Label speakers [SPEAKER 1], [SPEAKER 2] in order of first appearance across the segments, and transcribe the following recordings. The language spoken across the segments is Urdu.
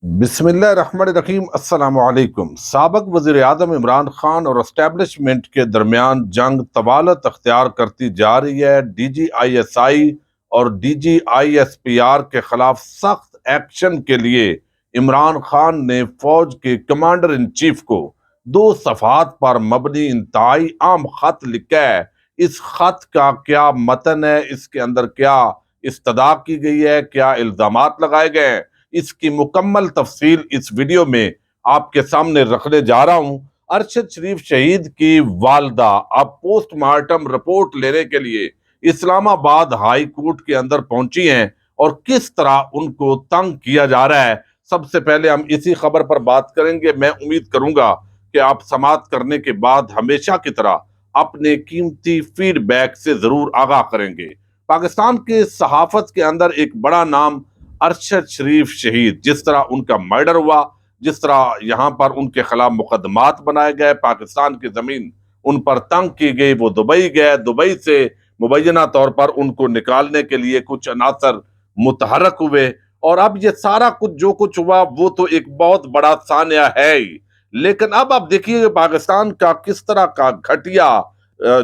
[SPEAKER 1] بسم اللہ الرحمن الرحیم۔ السلام علیکم۔ سابق وزیر اعظم عمران خان اور اسٹیبلشمنٹ کے درمیان جنگ طوالت اختیار کرتی جا رہی ہے۔ D G I S I اور D G I S P R کے خلاف سخت ایکشن کے لیے عمران خان نے فوج کے کمانڈر ان چیف کو 2 صفحات پر مبنی انتہائی عام خط لکھا ہے۔ اس خط کا کیا متن ہے، اس کے اندر کیا استدعا کی گئی ہے، کیا الزامات لگائے گئے ہیں، اس کی مکمل تفصیل اس ویڈیو میں آپ کے سامنے رکھنے جا رہا ہوں۔ ارشد شریف شہید کی والدہ اب پوسٹ مارٹم رپورٹ لینے کے لیے اسلام آباد ہائی کورٹ کے اندر پہنچی ہیں، اور کس طرح ان کو تنگ کیا جا رہا ہے، سب سے پہلے ہم اسی خبر پر بات کریں گے۔ میں امید کروں گا کہ آپ سماعت کرنے کے بعد ہمیشہ کی طرح اپنے قیمتی فیڈ بیک سے ضرور آگاہ کریں گے۔ پاکستان کے صحافت کے اندر ایک بڑا نام ارشد شریف شہید، جس طرح ان کا مرڈر ہوا، جس طرح یہاں پر ان کے خلاف مقدمات بنائے گئے، پاکستان کی زمین ان پر تنگ کی گئی، وہ دبئی گئے، دبئی سے مبینہ طور پر ان کو نکالنے کے لیے کچھ عناصر متحرک ہوئے، اور اب یہ سارا کچھ جو کچھ ہوا وہ تو ایک بہت بڑا سانحہ ہے ہی، لیکن اب آپ دیکھیے پاکستان کا کس طرح کا گھٹیا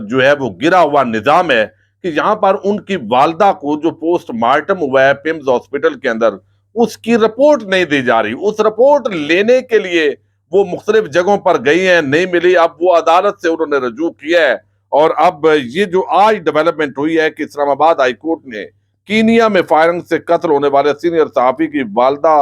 [SPEAKER 1] جو ہے وہ گرا ہوا نظام ہے کہ یہاں پر ان کی والدہ کو جو پوسٹ مارٹم ہوا ہے پیمز ہاسپٹل کے اندر، اس کی رپورٹ نہیں دی جا رہی۔ اس رپورٹ لینے کے لیے وہ مختلف جگہوں پر گئی ہیں، نہیں ملی، اب وہ عدالت سے انہوں نے رجوع کیا ہے، اور اب یہ جو آج ڈیولپمنٹ ہوئی ہے کہ اسلام آباد ہائی کورٹ نے کینیا میں فائرنگ سے قتل ہونے والے سینئر صحافی کی والدہ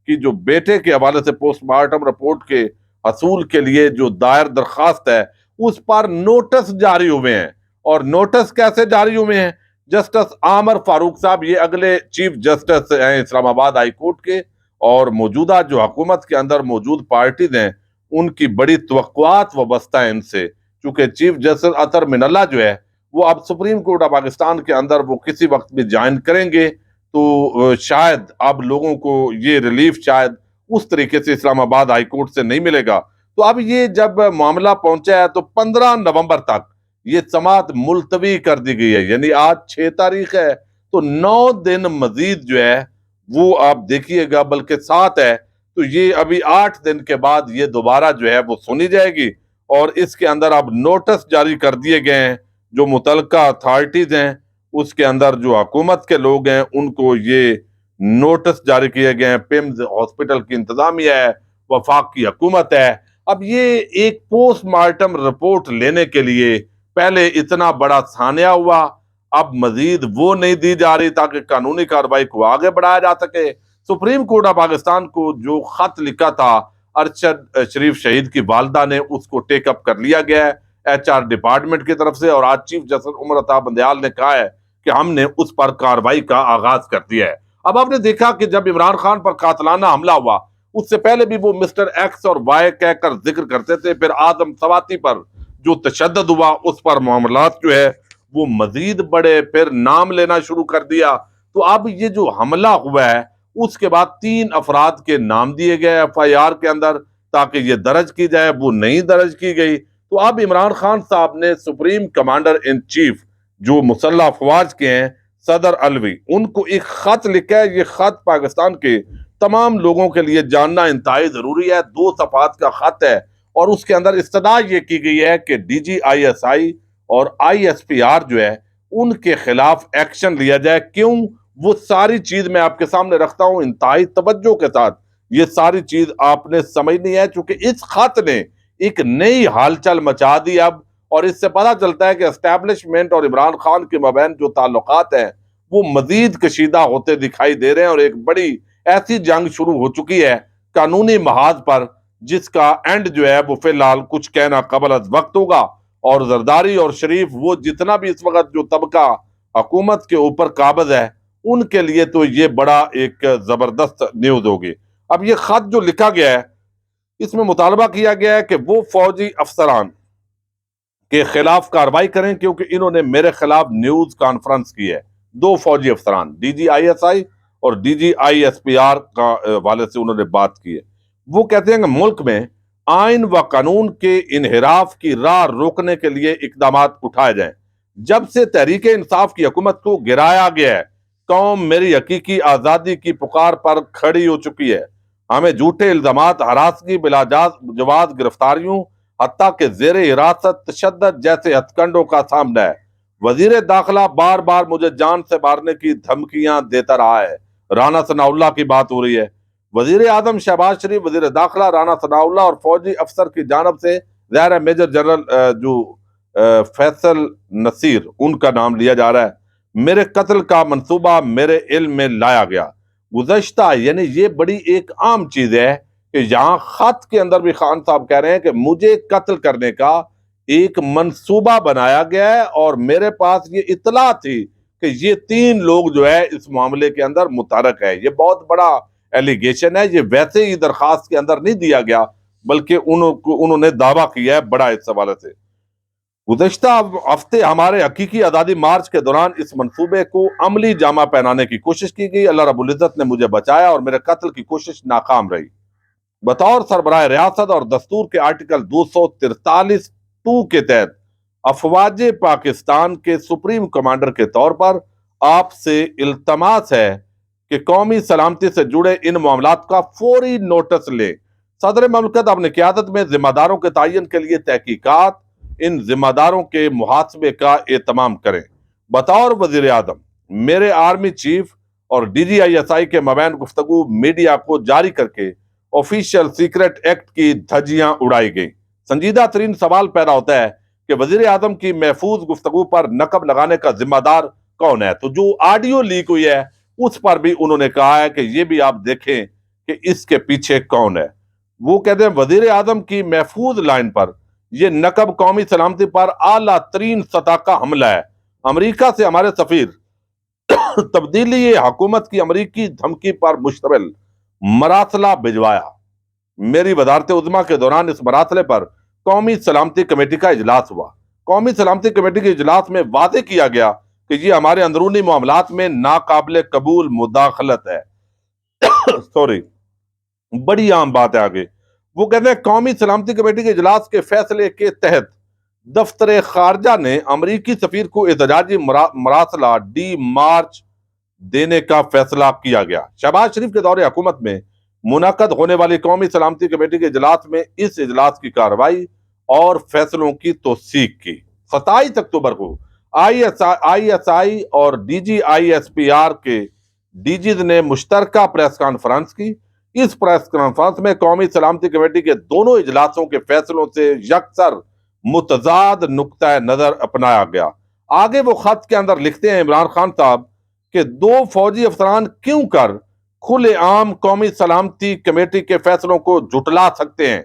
[SPEAKER 1] کی جو بیٹے کے حوالے سے پوسٹ مارٹم رپورٹ کے حصول کے لیے جو دائر درخواست ہے، اس پر نوٹس جاری ہوئے ہیں۔ اور نوٹس کیسے جاری ہوئے ہیں؟ جسٹس عامر فاروق صاحب، یہ اگلے چیف جسٹس ہیں اسلام آباد ہائی کورٹ کے، اور موجودہ جو حکومت کے اندر موجود پارٹیز ہیں ان کی بڑی توقعات وابستہ ہیں ان سے، چونکہ چیف جسٹس اطہر من اللہ جو ہے وہ اب سپریم کورٹ آف پاکستان کے اندر وہ کسی وقت بھی جوائن کریں گے، تو شاید اب لوگوں کو یہ ریلیف شاید اس طریقے سے اسلام آباد ہائی کورٹ سے نہیں ملے گا۔ تو اب یہ جب معاملہ پہنچا ہے تو 15 نومبر تک یہ سماعت ملتوی کر دی گئی ہے، یعنی آج 6 تاریخ ہے، تو 9 دن مزید جو ہے وہ آپ دیکھیے گا، بلکہ 7 ہے، تو یہ ابھی 8 دن کے بعد یہ دوبارہ جو ہے وہ سنی جائے گی، اور اس کے اندر اب نوٹس جاری کر دیے گئے ہیں جو متعلقہ اتھارٹیز ہیں، اس کے اندر جو حکومت کے لوگ ہیں ان کو یہ نوٹس جاری کیے گئے ہیں۔ پیمز ہاسپٹل کی انتظامیہ ہے، وفاق کی حکومت ہے۔ اب یہ ایک پوسٹ مارٹم رپورٹ لینے کے لیے پہلے اتنا بڑا سانحہ ہوا، اب مزید وہ نہیں دی جا رہی تاکہ قانونی کارروائی کو آگے بڑھایا جا سکے۔ سپریم کورٹ آف پاکستان کو جو خط لکھا تھا ارشد شریف شہید کی والدہ نے، اس کو ٹیک اپ کر لیا گیا ہے ایچ آر ڈپارٹمنٹ کی طرف سے، اور آج چیف جسٹس عمر عطا بندیال نے کہا ہے کہ ہم نے اس پر کارروائی کا آغاز کر دیا ہے۔ اب آپ نے دیکھا کہ جب عمران خان پر قاتلانہ حملہ ہوا، اس سے پہلے بھی وہ مسٹر ایکس اور وائی کہہ کر ذکر کرتے تھے، پھر آدم سواتی پر جو تشدد ہوا اس پر معاملات جو ہے وہ مزید بڑے، پھر نام لینا شروع کر دیا۔ تو اب یہ جو حملہ ہوا ہے اس کے بعد 3 افراد کے نام دیے گئے ایف آئی آر کے اندر تاکہ یہ درج کی جائے، وہ نہیں درج کی گئی۔ تو اب عمران خان صاحب نے سپریم کمانڈر ان چیف جو مسلح افواج کے ہیں صدر علوی، ان کو ایک خط لکھا ہے۔ یہ خط پاکستان کے تمام لوگوں کے لیے جاننا انتہائی ضروری ہے، 2 صفحات کا خط ہے، اور اس کے اندر استدعا یہ کی گئی ہے کہ D G I S I اور آئی ایس پی آر جو ہے ان کے خلاف ایکشن لیا جائے۔ کیوں؟ وہ ساری چیز میں آپ کے سامنے رکھتا ہوں انتہائی توجہ کے ساتھ، یہ ساری چیز آپ نے سمجھنی ہے، چونکہ اس خط نے ایک نئی ہلچل مچا دی اب، اور اس سے پتہ چلتا ہے کہ اسٹیبلشمنٹ اور عمران خان کے مابین جو تعلقات ہیں وہ مزید کشیدہ ہوتے دکھائی دے رہے ہیں، اور ایک بڑی ایسی جنگ شروع ہو چکی ہے قانونی محاذ پر، جس کا اینڈ جو ہے وہ فی الحال کچھ کہنا قبل از وقت ہوگا۔ اور زرداری اور شریف، وہ جتنا بھی اس وقت جو طبقہ حکومت کے اوپر قابض ہے، ان کے لیے تو یہ بڑا ایک زبردست نیوز ہوگی۔ اب یہ خط جو لکھا گیا ہے اس میں مطالبہ کیا گیا ہے کہ وہ فوجی افسران کے خلاف کارروائی کریں، کیونکہ انہوں نے میرے خلاف نیوز کانفرنس کی ہے۔ 2 فوجی افسران، D G I S I اور D G I S P R کا والے سے انہوں نے بات کی ہے۔ وہ کہتے ہیں کہ ملک میں آئین و قانون کے انحراف کی راہ روکنے کے لیے اقدامات اٹھائے جائیں۔ جب سے تحریک انصاف کی حکومت کو گرایا گیا ہے، قوم میری حقیقی آزادی کی پکار پر کھڑی ہو چکی ہے۔ ہمیں جھوٹے الزامات، ہراسگی، بلا جواز گرفتاریوں، حتیٰ کہ زیر حراست تشدد جیسے ہتھ کنڈوں کا سامنا ہے۔ وزیر داخلہ بار بار مجھے جان سے مارنے کی دھمکیاں دیتا رہا ہے۔ رانا ثناء اللہ کی بات ہو رہی ہے۔ وزیر اعظم شہباز شریف، وزیر داخلہ رانا ثناء اللہ اور فوجی افسر کی جانب سے، ظاہر ہے میجر جنرل فیصل نصیر ان کا نام لیا جا رہا ہے، میرے قتل کا منصوبہ میرے علم میں لایا گیا۔ گزشتہ، یعنی یہ بڑی ایک عام چیز ہے کہ یہاں خط کے اندر بھی خان صاحب کہہ رہے ہیں کہ مجھے قتل کرنے کا ایک منصوبہ بنایا گیا ہے اور میرے پاس یہ اطلاع تھی کہ یہ 3 لوگ جو ہے اس معاملے کے اندر متحرک ہے۔ یہ بہت بڑا ایلیگیشن ہے، یہ ویسے ہی درخواست کے اندر نہیں دیا گیا بلکہ انہوں نے دعویٰ کیا ہے بڑا اس حوالے سے۔ گزشتہ ہفتے ہمارے حقیقی آزادی مارچ کے دوران اس منصوبے کو عملی جامہ پہنانے کی کوشش کی گئی۔ اللہ رب العزت نے مجھے بچایا اور میرے قتل کی کوشش ناکام رہی۔ بطور سربراہ ریاست اور دستور کے آرٹیکل 243(2) کے تحت افواج پاکستان کے سپریم کمانڈر کے طور پر آپ سے التماس ہے کہ قومی سلامتی سے جڑے ان معاملات کا فوری نوٹس لیں۔ صدر مملکت اپنی قیادت میں ذمہ داروں کے تعین کے لیے تحقیقات، ان ذمہ داروں کے محاسبے کا اہتمام کریں۔ بطور وزیر اعظم، میرے آرمی چیف اور D G I S I کے مابین گفتگو میڈیا کو جاری کر کے آفیشیل سیکرٹ ایکٹ کی دھجیاں اڑائی گئی۔ سنجیدہ ترین سوال پیدا ہوتا ہے کہ وزیر اعظم کی محفوظ گفتگو پر نقب لگانے کا ذمہ دار کون ہے؟ تو جو آڈیو لیک ہوئی ہے اس پر بھی انہوں نے کہا ہے کہ یہ بھی آپ دیکھیں کہ اس کے پیچھے کون ہے۔ وہ کہتے ہیں وزیر اعظم کی محفوظ لائن پر یہ نقب قومی سلامتی پر اعلیٰ ترین سطح کا حملہ ہے۔ امریکہ سے ہمارے سفیر تبدیلی حکومت کی امریکی دھمکی پر مشتمل مراسلہ بھجوایا۔ میری وزارت عظمیٰ کے دوران اس مراسلے پر قومی سلامتی کمیٹی کا اجلاس ہوا۔ قومی سلامتی کمیٹی کے اجلاس میں واضح کیا گیا کہ یہ ہمارے اندرونی معاملات میں ناقابل قبول مداخلت ہے۔ سوری، بڑی عام بات ہے آگے۔ وہ کہتے ہیں قومی سلامتی کمیٹی کے اجلاس کے فیصلے کے تحت دفتر خارجہ نے امریکی سفیر کو احتجاجی مراسلہ ڈی مارچ دینے کا فیصلہ کیا گیا۔ شہباز شریف کے دور حکومت میں منعقد ہونے والی قومی سلامتی کمیٹی کے اجلاس میں اس اجلاس کی کارروائی اور فیصلوں کی توثیق کی۔ 27 اکتوبر کو آئی ایس آئی اور D G I S P R D ڈی جیز نے مشترکہ پریس کانفرنس کی۔ اس پریس کانفرنس میں قومی سلامتی کمیٹی کے دونوں اجلاسوں کے فیصلوں سے یکسر متضاد نقطہ نظر اپنایا گیا۔ آگے وہ خط کے اندر لکھتے ہیں عمران خان صاحب کہ 2 فوجی افسران کیوں کر کھلے عام قومی سلامتی کمیٹی کے فیصلوں کو جھٹلا سکتے ہیں۔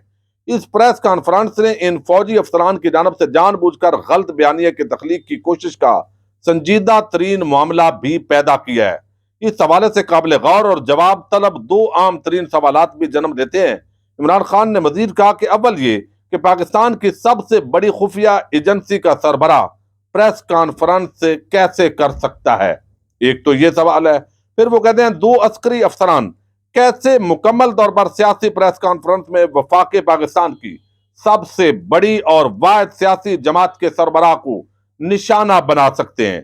[SPEAKER 1] اس پریس کانفرنس نے ان فوجی افسران کی جانب سے جان بوجھ کر غلط بیانیے کی تخلیق کی کوشش کا سنجیدہ ترین معاملہ بھی پیدا کیا ہے۔ اس حوالے سے قابل غور اور جواب طلب 2 عام ترین سوالات بھی جنم دیتے ہیں۔ عمران خان نے مزید کہا کہ اول یہ کہ پاکستان کی سب سے بڑی خفیہ ایجنسی کا سربراہ پریس کانفرنس سے کیسے کر سکتا ہے؟ ایک تو یہ سوال ہے۔ پھر وہ کہتے ہیں 2 عسکری افسران کیسے مکمل طور پر سیاسی پریس کانفرنس میں وفاق پاکستان کی سب سے بڑی اور واحد سیاسی جماعت کے سربراہ کو نشانہ بنا سکتے ہیں؟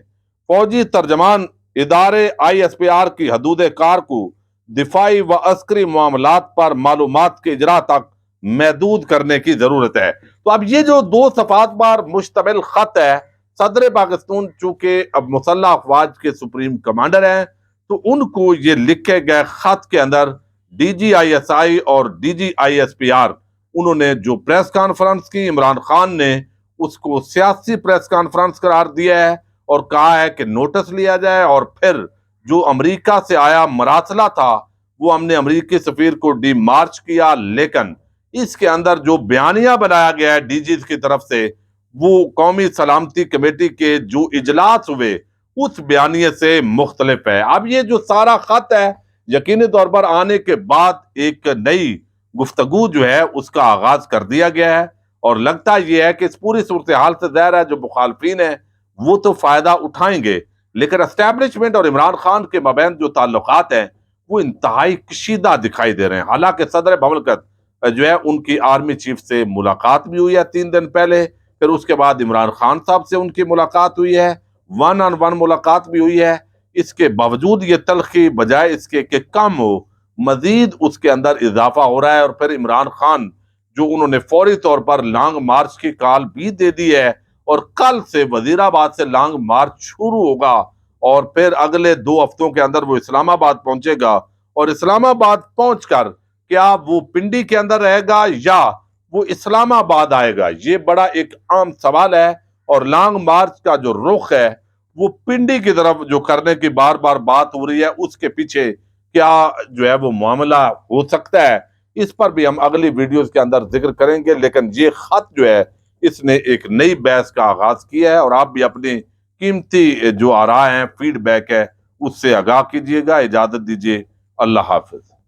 [SPEAKER 1] فوجی ترجمان ادارے آئی ایس پی آر کی حدود کار کو دفاعی و عسکری معاملات پر معلومات کے اجرا تک محدود کرنے کی ضرورت ہے۔ تو اب یہ جو 2 صفحات پر مشتمل خط ہے، صدر پاکستان چونکہ اب مسلح افواج کے سپریم کمانڈر ہیں تو ان کو یہ لکھے گئے خط کے اندر D G I S I اور D G I S P R انہوں نے جو پریس کانفرنس کی، عمران خان نے اس کو سیاسی پریس کانفرنس قرار دیا ہے اور کہا ہے کہ نوٹس لیا جائے، اور پھر جو امریکہ سے آیا مراسلہ تھا وہ ہم نے امریکی سفیر کو ڈی مارچ کیا، لیکن اس کے اندر جو بیانیہ بنایا گیا ہے ڈی جیز کی طرف سے وہ قومی سلامتی کمیٹی کے جو اجلاس ہوئے اس بیانیے سے مختلف ہے۔ اب یہ جو سارا خط ہے یقینی طور پر آنے کے بعد ایک نئی گفتگو جو ہے اس کا آغاز کر دیا گیا ہے، اور لگتا یہ ہے کہ اس پوری صورتحال سے ظاہر ہے جو مخالفین ہیں وہ تو فائدہ اٹھائیں گے، لیکن اسٹیبلشمنٹ اور عمران خان کے مابین جو تعلقات ہیں وہ انتہائی کشیدہ دکھائی دے رہے ہیں۔ حالانکہ صدر مملکت جو ہے ان کی آرمی چیف سے ملاقات بھی ہوئی ہے 3 دن پہلے، پھر اس کے بعد عمران خان صاحب سے ان کی ملاقات ہوئی ہے، 1 on 1 ملاقات بھی ہوئی ہے۔ اس کے باوجود یہ تلخی بجائے اس کے کہ کم ہو، مزید اس کے اندر اضافہ ہو رہا ہے، اور پھر عمران خان جو انہوں نے فوری طور پر لانگ مارچ کی کال بھی دے دی ہے، اور کل سے وزیر آباد سے لانگ مارچ شروع ہوگا، اور پھر اگلے 2 ہفتوں کے اندر وہ اسلام آباد پہنچے گا، اور اسلام آباد پہنچ کر کیا وہ پنڈی کے اندر رہے گا یا وہ اسلام آباد آئے گا، یہ بڑا ایک عام سوال ہے۔ اور لانگ مارچ کا جو رخ ہے وہ پنڈی کی طرف جو کرنے کی بار بار بات ہو رہی ہے، اس کے پیچھے کیا جو ہے وہ معاملہ ہو سکتا ہے، اس پر بھی ہم اگلی ویڈیوز کے اندر ذکر کریں گے۔ لیکن یہ خط جو ہے اس نے ایک نئی بحث کا آغاز کیا ہے، اور آپ بھی اپنی قیمتی جو آراء ہیں، فیڈ بیک ہے، اس سے آگاہ کیجئے گا۔ اجازت دیجئے، اللہ حافظ۔